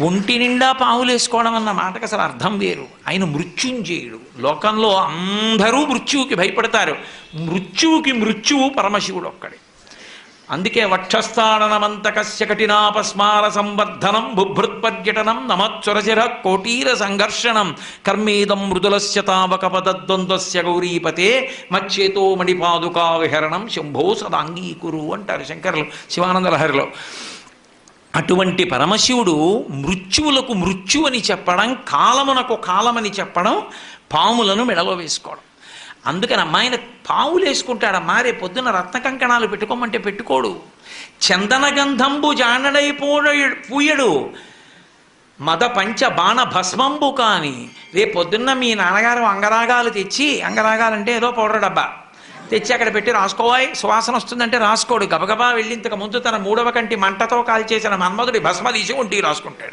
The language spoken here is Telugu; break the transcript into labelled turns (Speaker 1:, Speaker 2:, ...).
Speaker 1: ఒంటి నిండా పావులేసుకోవడం అన్న మాటకు అసలు అర్థం వేరు. ఆయన మృత్యుంజయుడు. లోకంలో అందరూ మృత్యువుకి భయపడతారు. మృత్యువుకి మృత్యువు పరమశివుడు ఒక్కడే. అందుకే వక్షస్థాడనమంతకస్య కఠినాపస్మార సంవర్ధనం బుభృత్పర్యటనం నమత్సురశిర కోటీర సంఘర్షణం కర్మేదం మృదులస్య తావక పదద్వంద్వస్య గౌరీపతే మచ్చేతో మణిపాదుకా విహరణం శంభో సదాంగీకురు అంటారు శంకరులు శివానంద లహరిలో. అటువంటి పరమశివుడు మృత్యువులకు మృత్యు అని చెప్పడం, కాలమునకు కాలమని చెప్పడం, పాములను మెడలో వేసుకోవడం. అందుకని అమ్మాయిన పావులు వేసుకుంటాడమ్మా. రేపు పొద్దున రత్న కంకణాలు పెట్టుకోమంటే పెట్టుకోడు. చందన గంధంబు జానడై పూయడు మద పంచ బాణ భస్మంబు. కానీ రేపు పొద్దున్న మీ నాన్నగారు అంగరాగాలు తెచ్చి, అంగరాగాలంటే ఏదో పౌడర్ డబ్బా తెచ్చి అక్కడ పెట్టి రాసుకోవాయి సువాసన వస్తుందంటే రాసుకోడు. గబగబా వెళ్ళి ఇంతకు ముందు తన 3వ కంటి మంటతో కాల్చేసిన మన్మధుడి భస్మ తీసి ఒంటికి రాసుకుంటాడు.